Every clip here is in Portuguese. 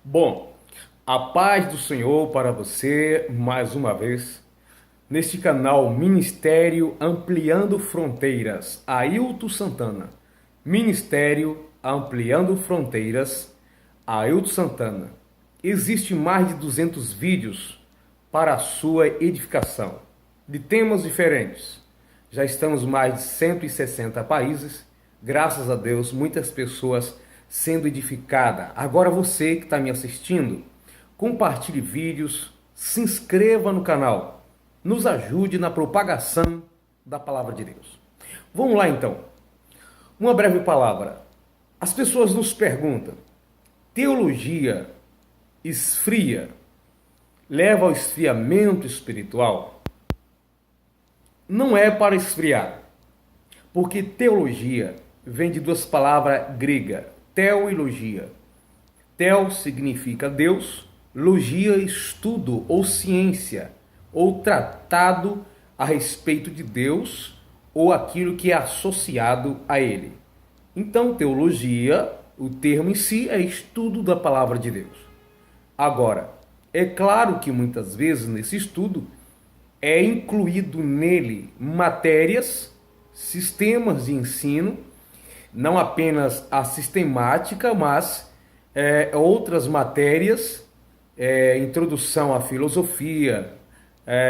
Bom, a paz do Senhor para você mais uma vez neste canal Ministério Ampliando Fronteiras, Ailton Santana. Ministério Ampliando Fronteiras, Ailton Santana. Existem mais de 200 vídeos para a sua edificação, de temas diferentes. Já estamos em mais de 160 países. Graças a Deus, muitas pessoas sendo edificadas. Agora você que está me assistindo, compartilhe vídeos, se inscreva no canal, nos ajude na propagação da palavra de Deus. Vamos lá então. Uma breve palavra. As pessoas nos perguntam: teologia esfria? Leva ao esfriamento espiritual? Não é para esfriar, porque teologia vem de duas palavras gregas, theo e logia. Theo significa Deus, logia, estudo ou ciência, ou tratado a respeito de Deus ou aquilo que é associado a ele. Então, teologia, o termo em si, é estudo da palavra de Deus. Agora, é claro que muitas vezes nesse estudo é incluído nele matérias, sistemas de ensino, não apenas a sistemática, mas outras matérias, introdução à filosofia,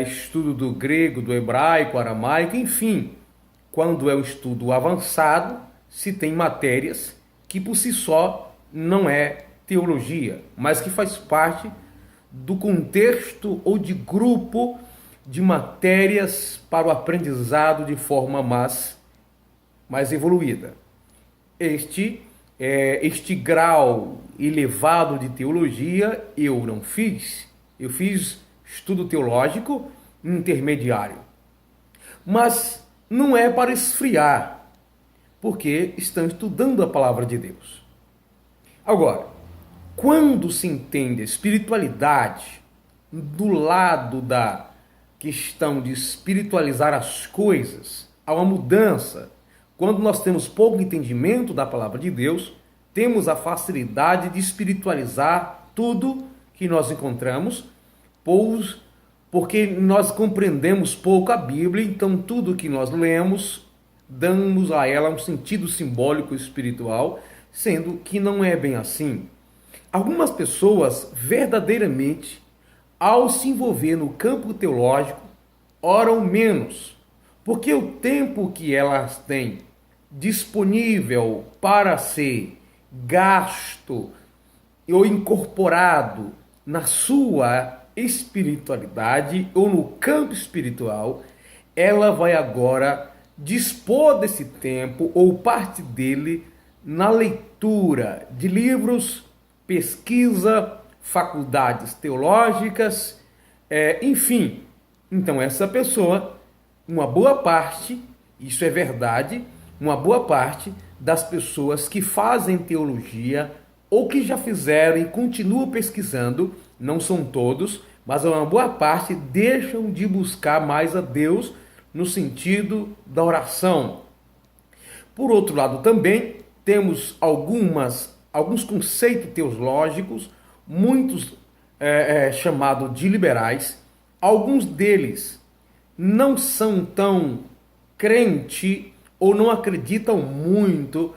estudo do grego, do hebraico, aramaico, enfim. Quando é o estudo avançado, se tem matérias que por si só não é teologia, mas que faz parte do contexto ou de grupo de matérias para o aprendizado de forma mais evoluída. Este grau elevado de teologia eu não fiz. Eu fiz estudo teológico intermediário. Mas não é para esfriar, porque estão estudando a palavra de Deus. Agora, quando se entende a espiritualidade do lado da questão de espiritualizar as coisas, há uma mudança. Quando nós temos pouco entendimento da palavra de Deus, temos a facilidade de espiritualizar tudo que nós encontramos, porque nós compreendemos pouco a Bíblia, então tudo que nós lemos, damos a ela um sentido simbólico espiritual, sendo que não é bem assim. Algumas pessoas verdadeiramente, ao se envolver no campo teológico, oram menos, porque o tempo que elas têm disponível para ser gasto ou incorporado na sua espiritualidade ou no campo espiritual, ela vai agora dispor desse tempo ou parte dele na leitura de livros, pesquisa, faculdades teológicas, enfim. Então essa pessoa, uma boa parte, isso é verdade, uma boa parte das pessoas que fazem teologia ou que já fizeram e continuam pesquisando, não são todos, mas uma boa parte deixam de buscar mais a Deus no sentido da oração. Por outro lado também, temos alguns conceitos teológicos, muitos chamados de liberais. Alguns deles não são tão crentes ou não acreditam muito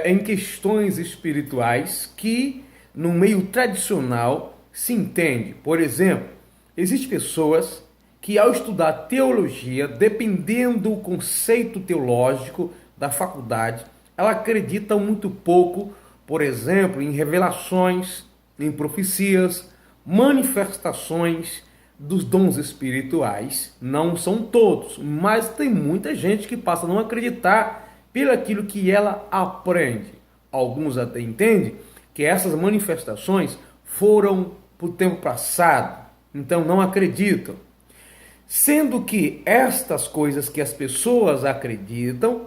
em questões espirituais que no meio tradicional se entende. Por exemplo, existem pessoas que ao estudar teologia, dependendo do conceito teológico da faculdade, elas acreditam muito pouco, por exemplo, em revelações, em profecias, manifestações dos dons espirituais. Não são todos, mas tem muita gente que passa a não acreditar pelo aquilo que ela aprende. Alguns até entendem que essas manifestações foram para o tempo passado, então não acreditam. Sendo que estas coisas que as pessoas acreditam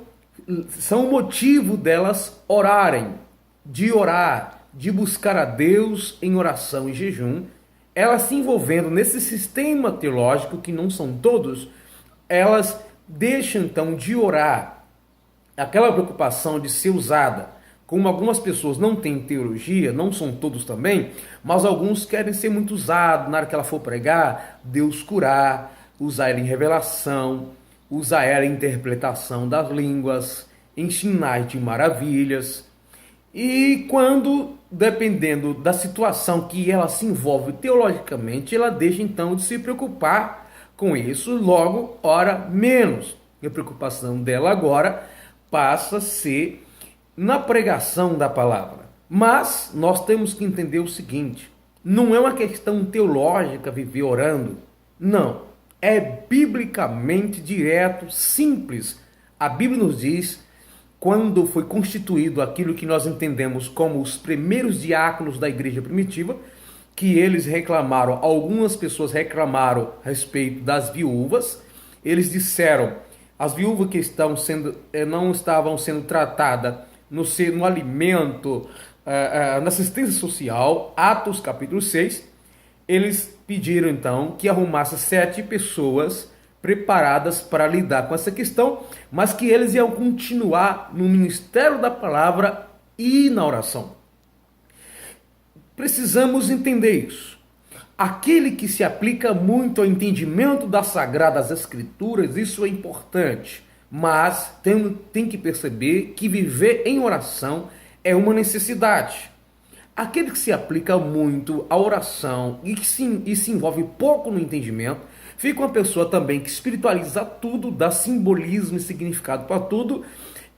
são o motivo delas orarem, de buscar a Deus em oração e jejum. Elas se envolvendo nesse sistema teológico, que não são todos, elas deixam então de orar, aquela preocupação de ser usada como algumas pessoas não têm teologia, não são todos também, mas alguns querem ser muito usados na hora que ela for pregar, Deus curar, usar ela em revelação, usar ela em interpretação das línguas, em sinais de maravilhas. E quando, dependendo da situação que ela se envolve teologicamente, ela deixa então de se preocupar com isso, logo, ora menos. E a preocupação dela agora passa a ser na pregação da palavra. Mas nós temos que entender o seguinte: não é uma questão teológica viver orando. Não. É biblicamente direto, simples. A Bíblia nos diz, quando foi constituído aquilo que nós entendemos como os primeiros diáconos da igreja primitiva, que eles reclamaram, algumas pessoas reclamaram a respeito das viúvas. Eles disseram, as viúvas que não estavam sendo tratadas no alimento, na assistência social, Atos capítulo 6, eles pediram então que arrumasse 7 pessoas preparadas para lidar com essa questão, mas que eles iam continuar no ministério da palavra e na oração. Precisamos entender isso. Aquele que se aplica muito ao entendimento das Sagradas Escrituras, isso é importante, mas tem que perceber que viver em oração é uma necessidade. Aquele que se aplica muito à oração e se envolve pouco no entendimento, fica uma pessoa também que espiritualiza tudo, dá simbolismo e significado para tudo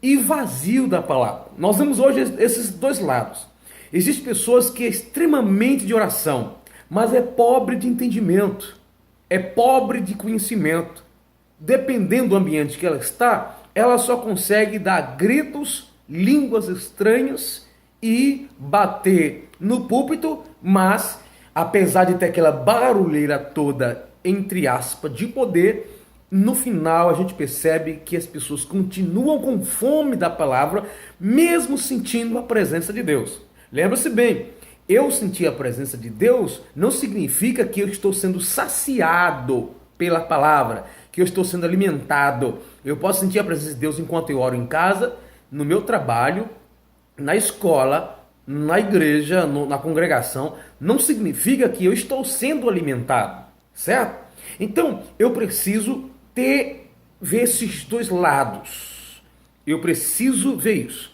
e vazio da palavra. Nós vemos hoje esses dois lados. Existem pessoas que é extremamente de oração, mas é pobre de entendimento, é pobre de conhecimento. Dependendo do ambiente que ela está, ela só consegue dar gritos, línguas estranhas e bater no púlpito, mas apesar de ter aquela barulheira toda, entre aspas, de poder, no final a gente percebe que as pessoas continuam com fome da palavra, mesmo sentindo a presença de Deus. Lembra-se bem, eu sentir a presença de Deus não significa que eu estou sendo saciado pela palavra, que eu estou sendo alimentado. Eu posso sentir a presença de Deus enquanto eu oro em casa, no meu trabalho, na escola, na igreja, na congregação. Não significa que eu estou sendo alimentado, certo? Então, eu preciso ver esses dois lados. Eu preciso ver isso.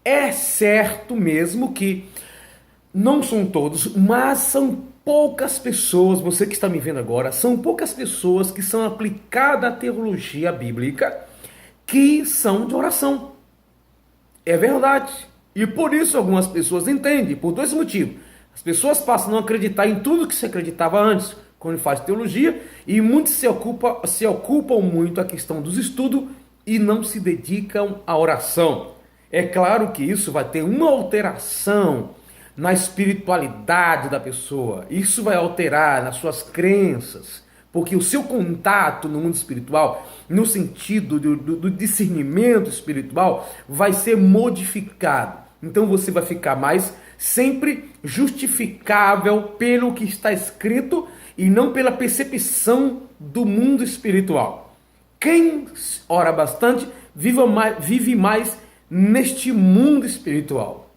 É certo mesmo que não são todos, mas são poucas pessoas, você que está me vendo agora, são poucas pessoas que são aplicadas à teologia bíblica que são de oração. É verdade. E por isso algumas pessoas entendem, por dois motivos. As pessoas passam a não acreditar em tudo que se acreditava antes, quando faz teologia, e muitos se ocupam muito a questão dos estudos e não se dedicam à oração. É claro que isso vai ter uma alteração na espiritualidade da pessoa. Isso vai alterar nas suas crenças, porque o seu contato no mundo espiritual, no sentido do discernimento espiritual, vai ser modificado. Então você vai ficar mais sempre justificável pelo que está escrito e não pela percepção do mundo espiritual. Quem ora bastante vive mais neste mundo espiritual.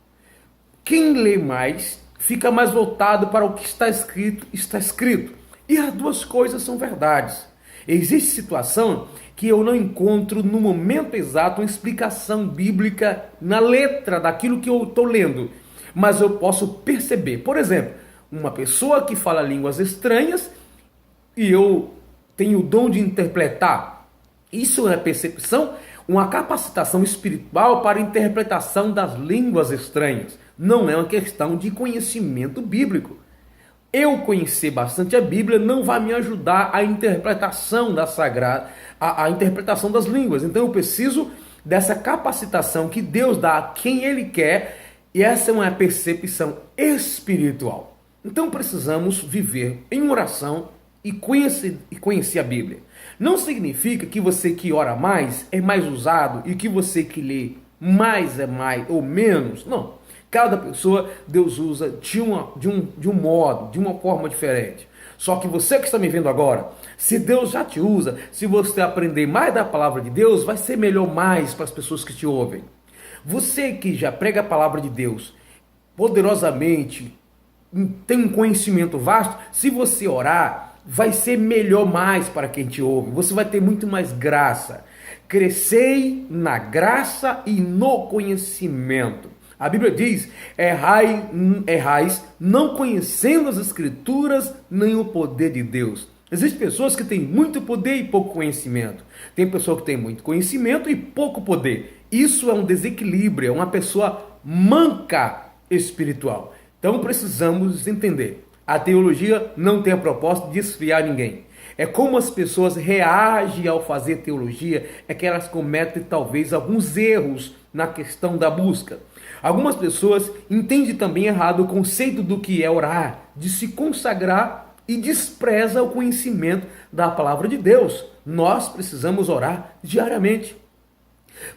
Quem lê mais fica mais voltado para o que está escrito. E as duas coisas são verdades. Existe situação que eu não encontro no momento exato uma explicação bíblica na letra daquilo que eu estou lendo, mas eu posso perceber. Por exemplo, uma pessoa que fala línguas estranhas e eu tenho o dom de interpretar. Isso é percepção, uma capacitação espiritual para a interpretação das línguas estranhas. Não é uma questão de conhecimento bíblico. Eu conhecer bastante a Bíblia não vai me ajudar a interpretação da Sagrada, a interpretação das línguas. Então eu preciso dessa capacitação que Deus dá a quem Ele quer, e essa é uma percepção espiritual. Então precisamos viver em oração e conhecer a Bíblia. Não significa que você que ora mais é mais usado e que você que lê mais é mais ou menos. Não. Cada pessoa Deus usa de um modo, de uma forma diferente. Só que você que está me vendo agora, se Deus já te usa, se você aprender mais da palavra de Deus, vai ser melhor mais para as pessoas que te ouvem. Você que já prega a palavra de Deus poderosamente, tem um conhecimento vasto, se você orar, vai ser melhor mais para quem te ouve. Você vai ter muito mais graça. Crescei na graça e no conhecimento. A Bíblia diz: errais não conhecendo as Escrituras nem o poder de Deus. Existem pessoas que têm muito poder e pouco conhecimento. Tem pessoa que tem muito conhecimento e pouco poder. Isso é um desequilíbrio, é uma pessoa manca espiritual. Então precisamos entender. A teologia não tem a proposta de esfriar ninguém. É como as pessoas reagem ao fazer teologia, é que elas cometem talvez alguns erros na questão da busca. Algumas pessoas entendem também errado o conceito do que é orar, de se consagrar, e despreza o conhecimento da palavra de Deus. Nós precisamos orar diariamente.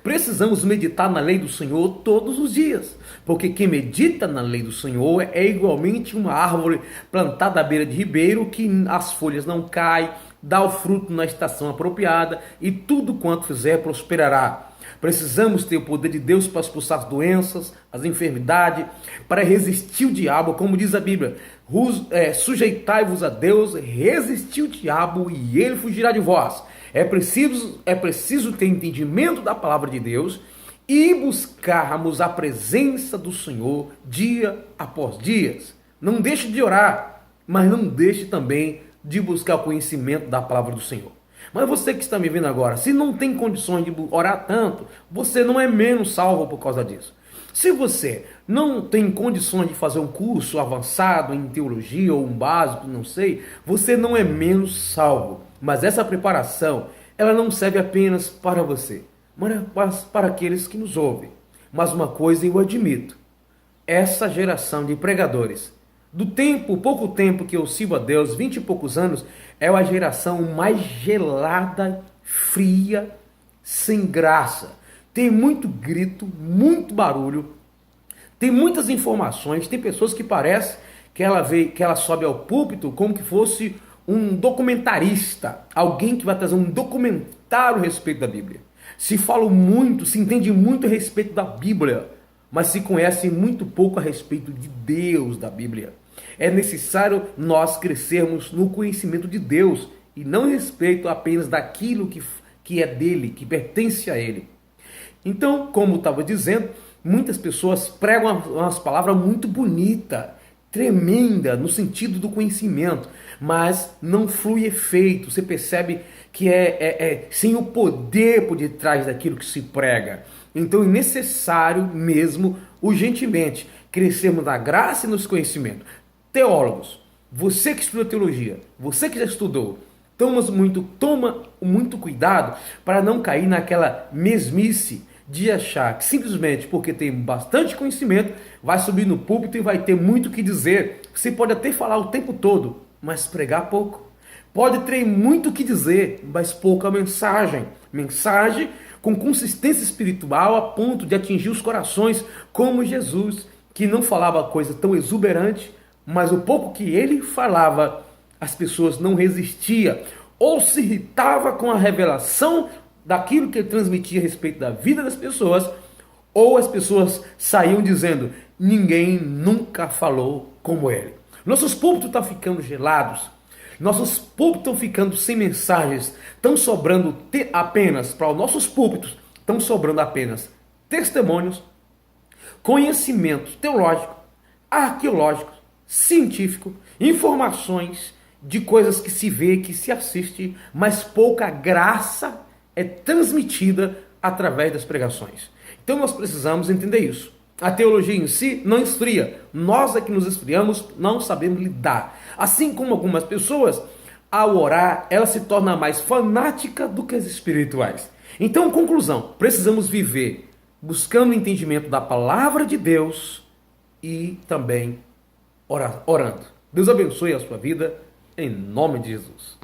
Precisamos meditar na lei do Senhor todos os dias, porque quem medita na lei do Senhor é igualmente uma árvore plantada à beira de ribeiro, que as folhas não caem, dá o fruto na estação apropriada e tudo quanto fizer prosperará. Precisamos ter o poder de Deus para expulsar as doenças, as enfermidades, para resistir o diabo, como diz a Bíblia. Sujeitai-vos a Deus, resistir o diabo e ele fugirá de vós. É preciso ter entendimento da palavra de Deus e buscarmos a presença do Senhor dia após dia. Não deixe de orar, mas não deixe também de buscar o conhecimento da palavra do Senhor. Mas você que está me vendo agora, se não tem condições de orar tanto, você não é menos salvo por causa disso. Se você não tem condições de fazer um curso avançado em teologia ou um básico, não sei, você não é menos salvo. Mas essa preparação, ela não serve apenas para você, mas para aqueles que nos ouvem. Mas uma coisa eu admito, essa geração de pregadores, pouco tempo que eu sirvo a Deus, 20 e poucos anos, é a geração mais gelada, fria, sem graça. Tem muito grito, muito barulho, tem muitas informações, tem pessoas que parece que ela sobe ao púlpito como que fosse um documentarista, alguém que vai trazer um documentário a respeito da Bíblia. Se fala muito, se entende muito a respeito da Bíblia, mas se conhece muito pouco a respeito de Deus da Bíblia. É necessário nós crescermos no conhecimento de Deus e não a respeito apenas daquilo que é dele, que pertence a ele. Então, como eu estava dizendo, muitas pessoas pregam umas palavras muito bonitas, tremenda no sentido do conhecimento, mas não flui efeito. Você percebe que é sem o poder por detrás daquilo que se prega. Então é necessário mesmo, urgentemente, crescermos na graça e nos conhecimentos. Teólogos, você que estuda teologia, você que já estudou, toma muito cuidado para não cair naquela mesmice de achar que simplesmente porque tem bastante conhecimento, vai subir no púlpito e vai ter muito o que dizer. Você pode até falar o tempo todo, mas pregar pouco. Pode ter muito o que dizer, mas pouca mensagem. Mensagem com consistência espiritual a ponto de atingir os corações, como Jesus, que não falava coisa tão exuberante, mas o pouco que ele falava, as pessoas não resistiam, ou se irritava com a revelação daquilo que ele transmitia a respeito da vida das pessoas, ou as pessoas saíam dizendo: ninguém nunca falou como ele. Nossos púlpitos estão ficando gelados, nossos púlpitos estão ficando sem mensagens, estão sobrando apenas, para os nossos púlpitos, estão sobrando apenas testemunhos, conhecimento teológico, arqueológico, científico, informações de coisas que se vê, que se assiste, mas pouca graça é transmitida através das pregações. Então nós precisamos entender isso. A teologia em si não esfria. Nós é que nos esfriamos, não sabemos lidar. Assim como algumas pessoas, ao orar, ela se torna mais fanática do que as espirituais. Então, conclusão, precisamos viver buscando o entendimento da palavra de Deus e também orando. Deus abençoe a sua vida, em nome de Jesus.